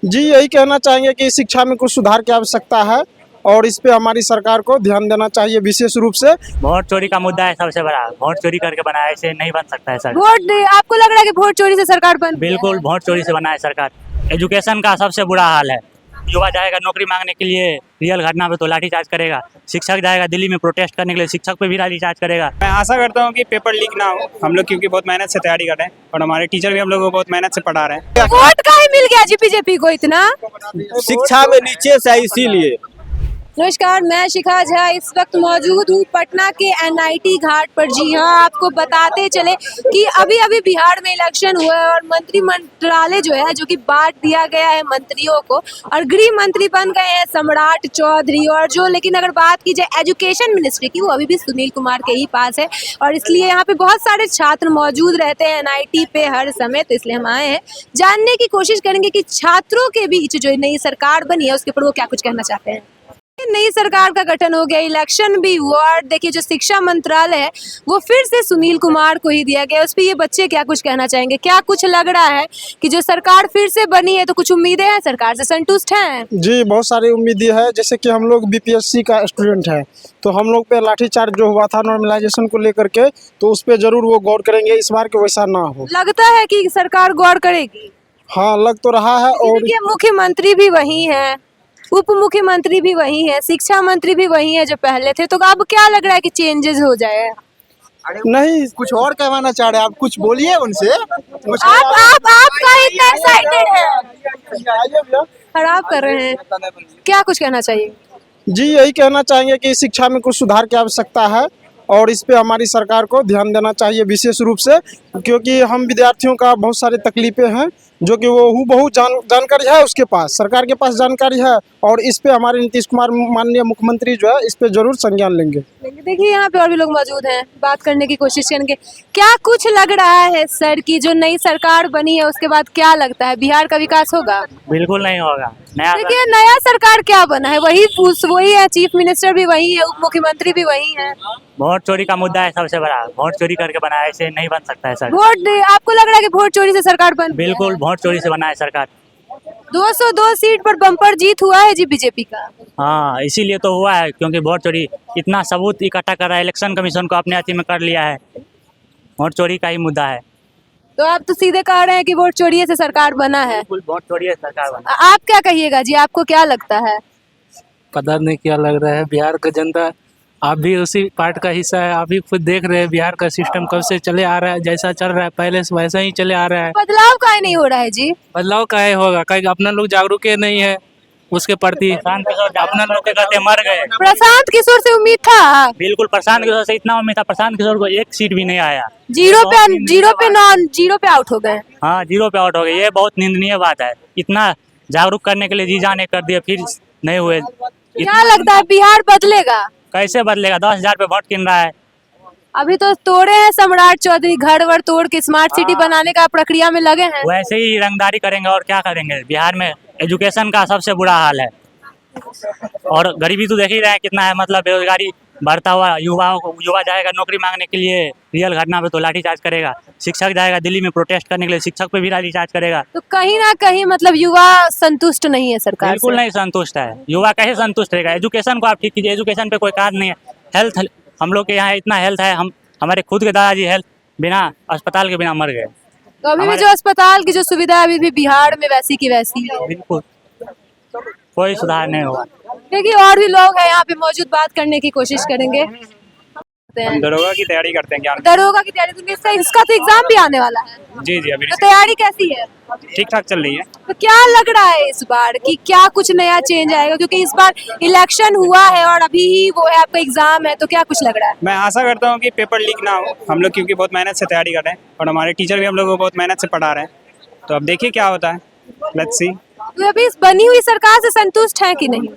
जी यही कहना चाहेंगे कि शिक्षा में कुछ सुधार की आवश्यकता है और इस पे हमारी सरकार को ध्यान देना चाहिए विशेष रूप से। वोट चोरी का मुद्दा है सबसे बड़ा। वोट चोरी करके बनाया, ऐसे नहीं बन सकता है सर। आपको लग रहा है कि वोट चोरी से सरकार बन बिल्कुल वोट चोरी से बना है सरकार। एजुकेशन का सबसे बुरा हाल है। युवा जाएगा नौकरी मांगने के लिए रियल घटना पे तो लाठीचार्ज करेगा। शिक्षक जाएगा दिल्ली में प्रोटेस्ट करने के लिए, शिक्षक पे भी लाठीचार्ज करेगा। मैं आशा करता हूँ कि पेपर लीक ना हो। हम लोग क्योंकि बहुत मेहनत से तैयारी कर रहे हैं और हमारे टीचर भी हम लोग को बहुत मेहनत से पढ़ा रहे हैं। वोट का ही मिल गया जी बीजेपी को इतना। शिक्षा में नीचे से, इसीलिए। नमस्कार, मैं शिखा झा इस वक्त मौजूद हूँ पटना के एनआईटी घाट पर। जी हाँ, आपको बताते चले कि अभी अभी बिहार में इलेक्शन हुआ है और मंत्रिमंडलालय जो है जो कि बांट दिया गया है मंत्रियों को, और गृह मंत्री बन गए हैं सम्राट चौधरी। और जो लेकिन अगर बात की जाए एजुकेशन मिनिस्ट्री की, वो अभी भी सुनील कुमार के ही पास है और इसलिए यहाँ पे बहुत सारे छात्र मौजूद रहते हैं एनआईटी पे हर समय। तो इसलिए हम आए हैं, जानने की कोशिश करेंगे कि छात्रों के बीच जो नई सरकार बनी है उसके ऊपर वो क्या कुछ कहना चाहते हैं। नई सरकार का गठन हो गया, इलेक्शन भी हुआ और देखिए जो शिक्षा मंत्रालय है वो फिर से सुनील कुमार को ही दिया गया। उस पर ये बच्चे क्या कुछ कहना चाहेंगे, क्या कुछ लग रहा है कि जो सरकार फिर से बनी है तो कुछ उम्मीदें हैं, सरकार से संतुष्ट हैं? जी बहुत सारी उम्मीदें हैं। जैसे कि हम लोग बीपीएससी का स्टूडेंट है तो हम लोग पे लाठीचार्ज जो हुआ था नॉर्मलाइजेशन को लेकर के, तो उस पर जरूर वो गौर करेंगे इस बार के वैसा ना हो। लगता है कि सरकार गौर करेगी? हाँ लग तो रहा है। और देखिए मुख्यमंत्री भी वही है, उप मुख्यमंत्री भी वही है, शिक्षा मंत्री भी वही है जो पहले थे। तो अब क्या लग रहा है कि चेंजेस हो जाए? नहीं कुछ और कहवाना चाह रहे हैं आप, कुछ बोलिए उनसे। आपका इतना एक्साइटेड है, खराब कर रहे हैं, क्या कुछ कहना चाहिए? जी यही कहना चाहेंगे कि शिक्षा में कुछ सुधार की आवश्यकता है और इस पे हमारी सरकार को ध्यान देना चाहिए विशेष रूप से, क्योंकि हम विद्यार्थियों का बहुत सारी तकलीफें हैं जो कि वो हूबहू जानकारी है, उसके पास सरकार के पास जानकारी है और इस पे हमारे नीतीश कुमार माननीय मुख्यमंत्री जो है इस पे जरूर संज्ञान लेंगे। देखिए यहाँ पे और भी लोग मौजूद हैं, बात करने की कोशिश करेंगे। क्या कुछ लग रहा है सर की जो नई सरकार बनी है उसके बाद क्या लगता है बिहार का विकास होगा? बिल्कुल नहीं होगा। देखिए नया सरकार क्या बना है, वही है, चीफ मिनिस्टर भी वही है, उप मुख्यमंत्री भी वही है। वोट चोरी का मुद्दा है सबसे बड़ा। वोट चोरी करके बनाया, ऐसे नहीं बन सकता है सर। आपको लग रहा है कि वोट चोरी से सरकार बन? बिल्कुल वोट चोरी से बना है सरकार। 202 सीट पर बम्पर जीत हुआ है जी बीजेपी का। हाँ इसीलिए तो हुआ है, क्योंकि वोट चोरी इतना सबूत इकट्ठा कर रहा है, इलेक्शन कमीशन को अपने हाथी में कर लिया है। वोट चोरी का ही मुद्दा है। तो आप तो सीधे कह रहे हैं कि वोट चोरी से सरकार बना है। बिल्कुल वोट चोरी से सरकार बना। आप क्या कहिएगा जी, आपको क्या लगता है? पता नहीं क्या लग रहा है। बिहार का जनता, आप भी उसी पार्ट का हिस्सा है, आप भी खुद देख रहे हैं बिहार का सिस्टम कब से चले आ रहा है, जैसा चल रहा है पहले से वैसा ही चले आ रहा है। बदलाव काहे नहीं हो रहा है जी? बदलाव काहे होगा, कहीं अपना लोग जागरूक नहीं है उसके प्रति। अपना लोग के कहते मर गए। प्रशांत किशोर से उम्मीद था? बिल्कुल प्रशांत किशोर से इतना उम्मीद था, प्रशांत किशोर को एक सीट भी नहीं आया। जीरो पे आउट हो गए। हाँ 0 पे आउट हो गए। ये बहुत निंदनीय बात है। इतना जागरूक करने के लिए जी जाने कर दिए, फिर नहीं हुए। क्या लगता है बिहार बदलेगा? कैसे बदलेगा? 10,000 पे वोट किन रहा है। अभी तो तोड़े हैं सम्राट चौधरी, घर वर तोड़ के स्मार्ट सिटी बनाने का प्रक्रिया में लगे हैं। वैसे ही रंगदारी करेंगे और क्या करेंगे। बिहार में एजुकेशन का सबसे बुरा हाल है और गरीबी तो देख ही रहे हैं कितना है। मतलब बेरोजगारी बढ़ता हुआ, युवा जाएगा नौकरी मांगने के लिए रियल घटना पे तो लाठीचार्ज करेगा। शिक्षक जाएगा दिल्ली में प्रोटेस्ट करने के लिए, शिक्षक पे भी लाठीचार्ज करेगा। तो कहीं ना कहीं मतलब युवा संतुष्ट नहीं है सरकार से। बिल्कुल नहीं संतुष्ट है। युवा कैसे संतुष्ट रहेगा? एजुकेशन को आप ठीक कीजिए, एजुकेशन पे कोई कार्य नहीं है। हेल्थ, हम लोग के यहाँ इतना हेल्थ है, हमारे खुद के दादाजी हेल्थ बिना अस्पताल के बिना मर गए। तो अभी भी जो अस्पताल की जो सुविधा है अभी भी बिहार में वैसी की वैसी है। बिल्कुल कोई सुधार नहीं हुआ। देखिए और भी लोग हैं यहाँ पे मौजूद, बात करने की कोशिश करेंगे। हम दरोगा की तैयारी करते हैं। क्या दरोगा की तैयारी? तो इसका तो एग्जाम भी आने वाला है। जी जी अभी तो तैयारी कैसी है? ठीक ठाक चल रही है। तो क्या लग रहा है इस बार कि क्या कुछ नया चेंज आएगा, क्योंकि इस बार इलेक्शन हुआ है और अभी वो है आपका एग्जाम है, तो क्या कुछ लग रहा है? मैं आशा करता हूँ कि पेपर लीक ना हो। हम लोग क्योंकि बहुत मेहनत से तैयारी कर रहे हैं और हमारे टीचर भी हम लोग को बहुत मेहनत से पढ़ा रहे हैं। तो अब देखिए क्या होता है, लेट्स सी। तो अभी इस बनी हुई सरकार से संतुष्ट है कि नहीं?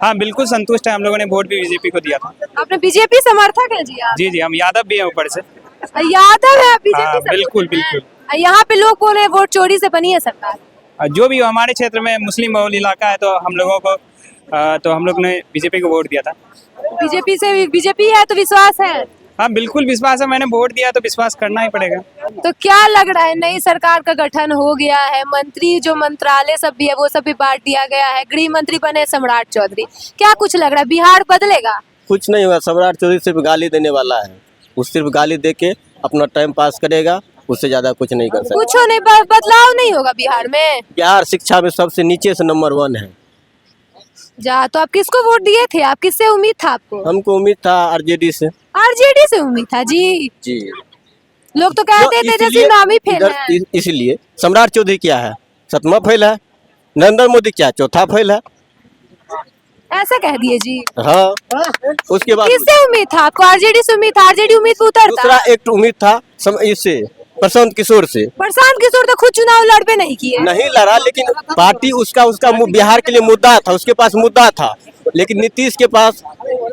हाँ बिल्कुल संतुष्ट है। हम लोगों ने वोट भी बीजेपी को दिया था। आपने बीजेपी समर्थक है जी? आप जी जी हम यादव भी हैं ऊपर से। यादव है बीजेपी? हाँ बिल्कुल बिल्कुल। यहाँ पे लोग बोले वोट चोरी से बनी है सरकार। जो भी हमारे क्षेत्र में मुस्लिम बहुल इलाका है तो हम लोगों को तो हम लोग ने बीजेपी को वोट दिया था। बीजेपी है तो विश्वास है? हाँ बिल्कुल विश्वास है, मैंने वोट दिया तो विश्वास करना ही पड़ेगा। तो क्या लग रहा है, नई सरकार का गठन हो गया है, मंत्री जो मंत्रालय सब भी है वो सब भी बांट दिया गया है, गृह मंत्री बने सम्राट चौधरी, क्या कुछ लग रहा है बिहार बदलेगा? कुछ नहीं हुआ, सम्राट चौधरी सिर्फ गाली देने वाला है। वो सिर्फ गाली दे के अपना टाइम पास करेगा, उससे ज्यादा कुछ नहीं कर सकता। कुछ नहीं, बदलाव नहीं होगा बिहार में? बिहार शिक्षा में सबसे नीचे से नंबर 1 है। जा तो आप किसको वोट दिए थे? आप किससे उम्मीद था आपको? हमको उम्मीद था आरजेडी से। आरजेडी से उम्मीद था जी। जी लोग तो कहते थे जैसे नाम ही फेल है। इसलिए सम्राट चौधरी क्या है, 7वां फेल है। नरेंद्र मोदी क्या 4था फेल है। ऐसा कह दिए जी। हाँ, उसके बाद किससे उम्मीद था आपको? आरजेडी से उम्मीद था? आरजेडी उम्मीद पे उतरता? दूसरा एक उम्मीद था इससे प्रशांत किशोर से। प्रशांत किशोर तो खुद चुनाव लड़बे नहीं किए। नहीं लड़ा, लेकिन पार्टी उसका बिहार के लिए मुद्दा था, उसके पास मुद्दा था। लेकिन नीतीश के पास,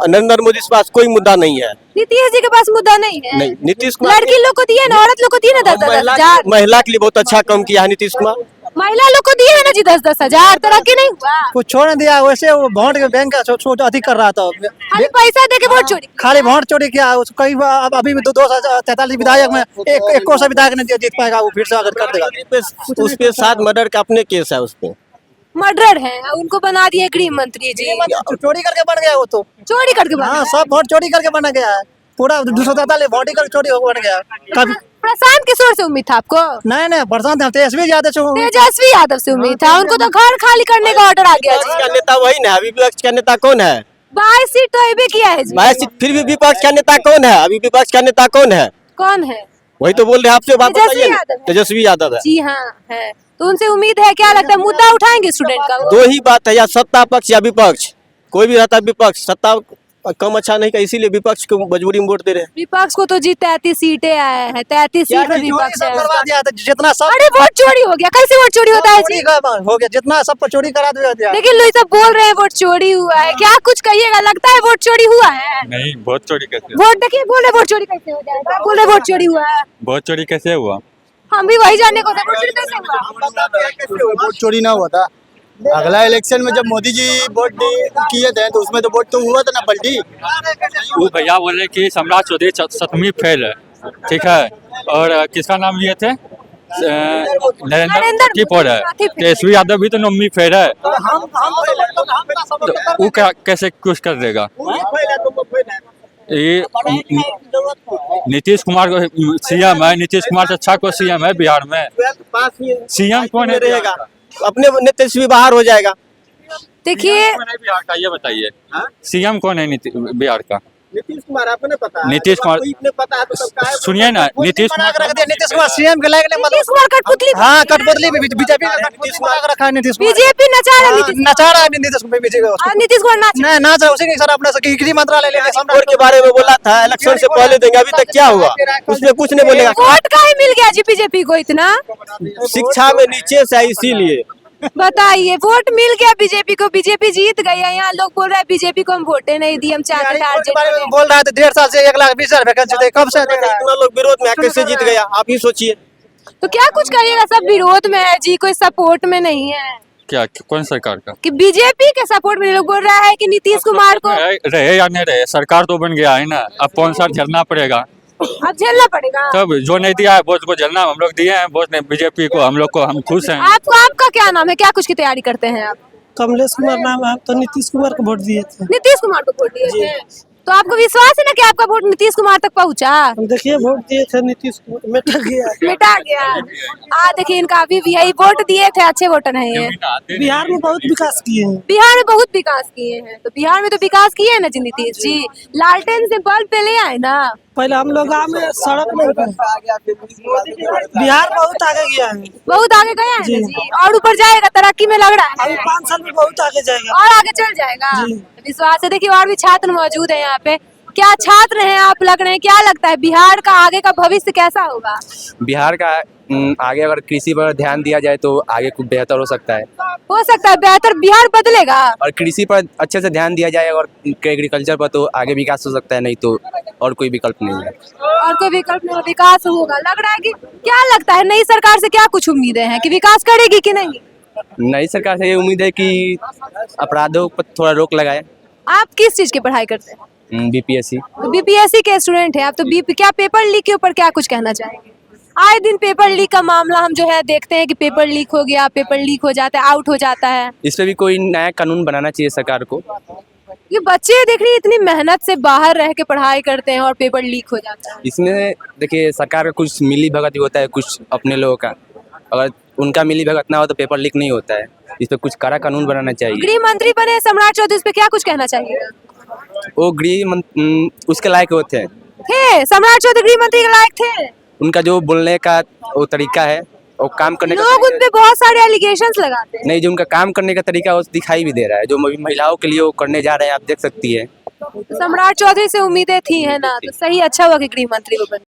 नरेंद्र मोदी के पास कोई मुद्दा नहीं है। नीतीश जी के पास मुद्दा नहीं है? नहीं, नीतीश कुमार लड़की लोग को दिए ना, औरत लोग को दिए ना 10-10 हजार। महिला के लिए बहुत अच्छा काम किया है नीतीश कुमार। महिला लोग को दिए है ना जी 10-10 हजार। तरक्की नहीं हुआ? कुछ छोड़ नहीं दिया, वैसे वो वोट के बैंक का छोट अधिक कर रहा था। खाली पैसा दे के वोट चोरी। खाली वोट चोरी किया। कई बार अभी भी 243 विधायक में एक को सा विधायक नहीं जीत पाएगा, वो फिर से अगर कर देगा। उसके साथ मर्डर का अपने केस है, उसपे मर्डर है, उनको बना दिए गृह मंत्री जी। चोरी करके बन गया वो तो। चोरी करके बना? हाँ, सब वोट चोरी करके बना गया है। पूरा 243 वोट ही चोरी बन गया। कभी प्रशांत किशोर से उम्मीद था आपको? नहीं, प्रशांत तेजस्वी यादव से। तेजस्वी यादव से उम्मीद था, उनको तो घर खाली करने का ऑर्डर आ गया विपक्ष का नेता वही ना है। अभी विपक्ष का नेता कौन है? 22 सीट तो अभी किया है जी। 22 सीट, फिर भी विपक्ष का नेता कौन है? अभी विपक्ष का नेता कौन है? कौन है? वही तो बोल रहे हैं आपसे, बात तेजस्वी बताइए ना। यादव है। तेजस्वी यादव है। जी हाँ है, तो उनसे उम्मीद है। क्या लगता है मुद्दा उठाएंगे स्टूडेंट का? दो ही बात है, या सत्ता पक्ष या विपक्ष। कोई भी रहता है विपक्ष, सत्ता कम अच्छा नहीं का, इसीलिए विपक्ष को मजबूरी में वोट दे रहे हैं। विपक्ष को तो जी 33 सीटें आए हैं, 33 सीट में विपक्ष है। करवा दिया था जितना सब। अरे वोट चोरी हो गया, कैसे वोट चोरी होता है जी? हो गया, जितना सबको चोरी करा दिया। लेकिन लोग सब बोल रहे हैं वोट चोरी हुआ है, क्या कुछ कहिएगा? लगता है वोट चोरी हुआ है? नहीं, वोट चोरी कैसे? वोट देखिए, बोल रहे वोट चोरी कैसे हो जाएगा? बोल रहे वोट चोरी हुआ है। वोट चोरी कैसे हुआ? हम भी वही जानने को थे, वोट चोरी कैसे हुआ? वोट चोरी ना हुआ था। अगला इलेक्शन में जब मोदी जी वोट किए थे तो उसमें तो वोट तो हुआ था ना पलटी। वो भैया बोले कि सम्राट चौधरी 7वीं फेल है, ठीक है। और किसका नाम लिए थे? नरेंद्र की पोल है। तेजस्वी यादव भी तो 9वीं फेल है, तो वो कैसे कुछ कर देगा? ये नीतीश कुमार को सीएम है, नीतीश कुमार से अच्छा को सीएम है बिहार में। सीएम कौन है? रहेगा अपने नीतीश बाहर हो जाएगा। देखिए बिहार का ये बताइए, सीएम कौन है बिहार का? नीतीश कुमार, आपने पता है? नीतीश कुमार, पता है तो सुनिए ना, नीतीश कुमार सीएम के लायक नहीं। नीतीश कुमार कठपुतली। हाँ, कठपुतली बीजेपी का नीतीश कुमार रखा है। नीतीश कुमार बीजेपी नचा रहा है, नचा रहा है नीतीश कुमार। नीतीश कुमार नाच नहीं, नाच रहा उसी के सर अपने गृह मंत्रालय लेके वोट के बारे में बोला था, इलेक्शन से पहले देंगे। अभी तक क्या हुआ? उसमें कुछ नहीं बोलेगा। वोट का ही मिल गया जी बीजेपी को इतना। शिक्षा में नीचे से, इसीलिए बताइए, वोट मिल गया बीजेपी को, बीजेपी जीत गई है। यहाँ लोग बोल रहे हैं बीजेपी को हम वोटे नहीं दिए, हम चाहते थे आरजेडी। बोल रहा है 1.5 साल से 1,20,000 वैकेंसी थे, कब से इतना लोग विरोध में कैसे जीत गया, आप ही सोचिए। तो क्या कुछ कहिएगा? सब विरोध में है जी, कोई सपोर्ट में नहीं है। क्या कौन सरकार का? कि बीजेपी के सपोर्ट में लोग बोल रहा है कि नीतीश कुमार को रहे या नहीं रहे, सरकार तो बन गया है ना। अब कौन सा झेलना पड़ेगा? अब झेलना पड़ेगा। तब जो नहीं दिया है वोट को झेलना। हम लोग दिए हैं वोट ने बीजेपी को, हम लोग को, हम खुश हैं। आपका क्या नाम है? क्या कुछ की तैयारी करते हैं आप? कमलेश कुमार नाम है। तो नीतीश कुमार को वोट दिए थे। नीतीश कुमार को वोट दिए थे, तो आपको विश्वास है ना कि आपका वोट नीतीश कुमार तक पहुंचा? देखिए, वोट दिए थे नीतीश कुमार, मिटा गया। देखिए इनका अभी भी यही वोट दिए थे, अच्छे वोटर हैं ये। बिहार में बहुत विकास किए हैं। बिहार में बहुत विकास किए हैं, तो बिहार में तो विकास किए हैं ना जी नीतीश जी। लालटेन से बल्ब पे ले आए ना। पहले हम लोग गाँव में सड़क नहीं थे। बिहार बहुत आगे गया है। बहुत आगे गया है ना जी, और ऊपर जाएगा, तरक्की में लग रहा है। 5 साल में बहुत आगे जाएगा और आगे चल जाएगा, विश्वास है। देखिए और भी छात्र मौजूद है यहाँ पे। क्या छात्र हैं आप, लग रहे हैं? क्या लगता है बिहार का आगे का भविष्य कैसा होगा? बिहार का आगे अगर कृषि पर ध्यान दिया जाए तो आगे कुछ बेहतर हो सकता है। हो सकता है बेहतर, बिहार बदलेगा। और कृषि पर अच्छे से ध्यान दिया जाए और एग्रीकल्चर पर तो आगे विकास हो सकता है, नहीं तो और कोई विकल्प नहीं है। और कोई विकल्प नहीं, विकास होगा। लग रहा है कि क्या लगता है नई सरकार से क्या कुछ उम्मीदें हैं कि विकास करेगी कि नहीं? नई सरकार से ये उम्मीद है कि अपराधों पर थोड़ा रोक लगाए। आप किस चीज की पढ़ाई करते हैं? BPSC। बीपीएससी के स्टूडेंट है आप, तो क्या पेपर लीक के ऊपर क्या कुछ कहना चाहेंगे? आए दिन पेपर लीक का मामला हम जो है देखते हैं कि पेपर लीक हो गया, पेपर लीक हो जाता है, आउट हो जाता है। इस पे भी कोई नया कानून बनाना चाहिए सरकार को। ये बच्चे देख रही है इतनी मेहनत से बाहर रह के पढ़ाई करते हैं और पेपर लीक हो जाता है। इसमें देखिए सरकार का कुछ मिली भगत भी होता है, कुछ अपने लोगों का। अगर उनका मिली भगत ना हो तो पेपर लीक नहीं होता है। इस पे कुछ कड़ा कानून बनाना चाहिए। गृह मंत्री बने सम्राट चौधरी, इस पे क्या कुछ कहना चाहिए? वो उसके लायक होते हैं। थे सम्राट चौधरी गृह मंत्री के लायक थे? उनका जो बोलने का वो तरीका है और काम करने का लोग उन पे बहुत सारे एलिगेशंस लगाते हैं। नहीं, जो उनका काम करने का तरीका वो दिखाई भी दे रहा है, जो महिलाओं के लिए वो करने जा रहे हैं, आप देख सकती है। सम्राट चौधरी से उम्मीदें थी है ना, तो सही अच्छा हुआ कि गृह मंत्री को बने।